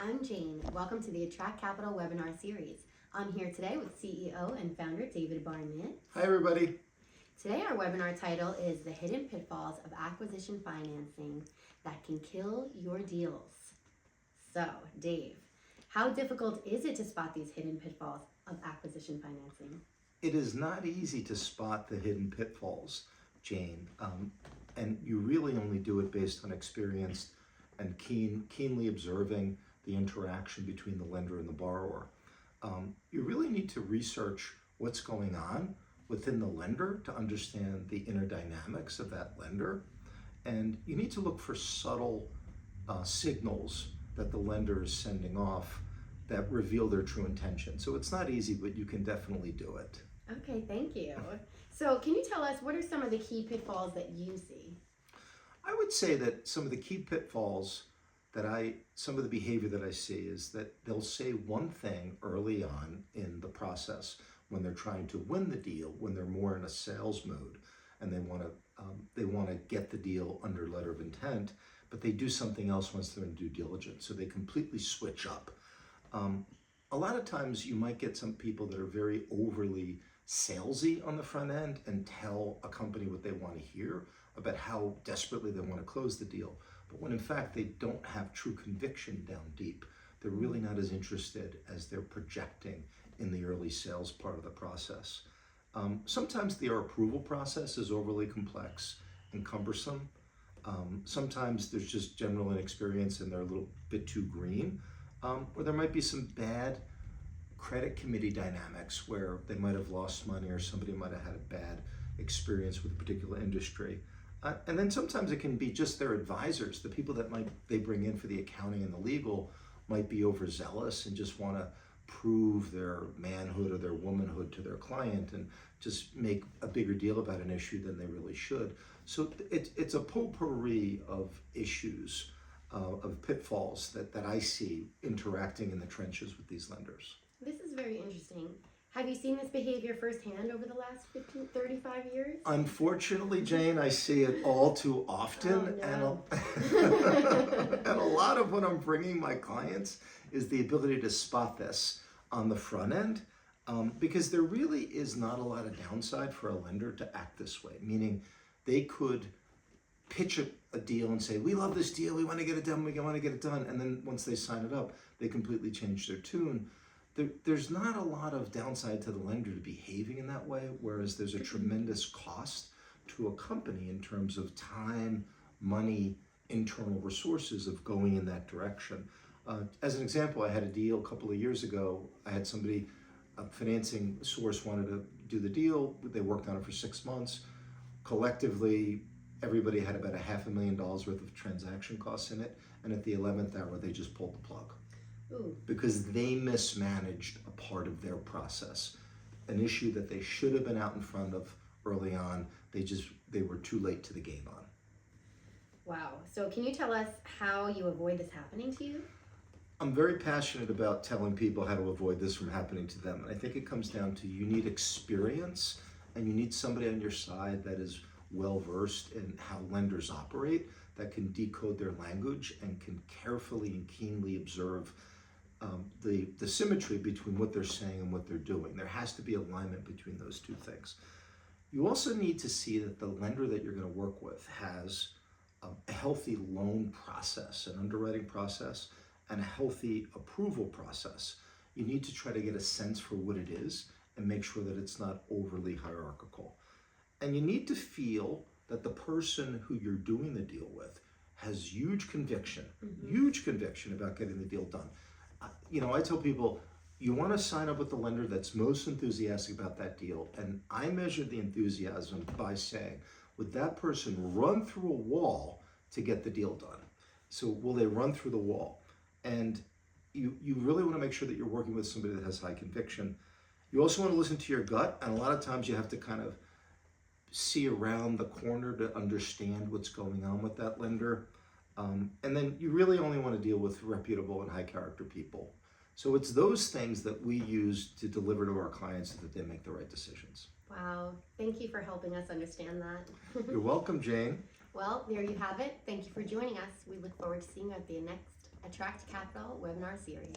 I'm Jane. Welcome to the Attract Capital webinar series. I'm here today with CEO and founder David Barnett. Hi, everybody. Today our webinar title is The Hidden Pitfalls of Acquisition Financing That Can Kill Your Deals. So, Dave, how difficult is it to spot these hidden pitfalls of acquisition financing? It is not easy to spot the hidden pitfalls, Jane, and you really only do it based on experience and keenly observing the interaction between the lender and the borrower. You really need to research what's going on within the lender to understand the inner dynamics of that lender, and you need to look for subtle signals that the lender is sending off that reveal their true intention. So it's not easy, but you can definitely do it. Okay, thank you. So can you tell us what are some of the key pitfalls that you see? I would say that some of the key pitfalls some of the behavior that I see is that they'll say one thing early on in the process when they're trying to win the deal, when they're more in a sales mode and they want to get the deal under letter of intent, but they do something else once they're in due diligence. So they completely switch up. A lot of times you might get some people that are very overly salesy on the front end and tell a company what they want to hear about how desperately they want to close the deal. But when in fact they don't have true conviction down deep, they're really not as interested as they're projecting in the early sales part of the process. Sometimes their approval process is overly complex and cumbersome. Sometimes there's just general inexperience and they're a little bit too green. Or there might be some bad credit committee dynamics where they might have lost money or somebody might have had a bad experience with a particular industry. And then sometimes it can be just their advisors, the people that they bring in for the accounting and the legal might be overzealous and just want to prove their manhood or their womanhood to their client and just make a bigger deal about an issue than they really should. So it's a potpourri of issues, of pitfalls that I see interacting in the trenches with these lenders. This is very interesting. Have you seen this behavior firsthand over the last 35 years? Unfortunately, Jane, I see it all too often. Oh, no. And a lot of what I'm bringing my clients is the ability to spot this on the front end, because there really is not a lot of downside for a lender to act this way, meaning they could pitch a deal and say, we love this deal, we want to get it done, we want to get it done. And then once they sign it up, they completely change their tune. There's not a lot of downside to the lender to behaving in that way, whereas there's a tremendous cost to a company in terms of time, money, internal resources of going in that direction. As an example, I had a deal a couple of years ago. I had somebody, a financing source wanted to do the deal. They worked on it for 6 months. Collectively, everybody had about $500,000 worth of transaction costs in it. And at the 11th hour, they just pulled the plug. Ooh. Because they mismanaged a part of their process, an issue that they should have been out in front of early on. They were too late to the game on. Wow. So can you tell us how you avoid this happening to you? I'm very passionate about telling people how to avoid this from happening to them. And I think it comes down to you need experience and you need somebody on your side that is well versed in how lenders operate, that can decode their language and can carefully and keenly observe the symmetry between what they're saying and what they're doing. There has to be alignment between those two things. You also need to see that the lender that you're going to work with has a healthy loan process, an underwriting process, and a healthy approval process. You need to try to get a sense for what it is and make sure that it's not overly hierarchical. And you need to feel that the person who you're doing the deal with has huge conviction about getting the deal done. I tell people, you want to sign up with the lender that's most enthusiastic about that deal. And I measure the enthusiasm by saying, would that person run through a wall to get the deal done? So will they run through the wall? And you really want to make sure that you're working with somebody that has high conviction. You also want to listen to your gut. And a lot of times you have to kind of see around the corner to understand what's going on with that lender. And then you really only want to deal with reputable and high character people. So it's those things that we use to deliver to our clients so that they make the right decisions. Wow. Thank you for helping us understand that. You're welcome, Jane. Well, there you have it. Thank you for joining us. We look forward to seeing you at the next Attract Capital webinar series.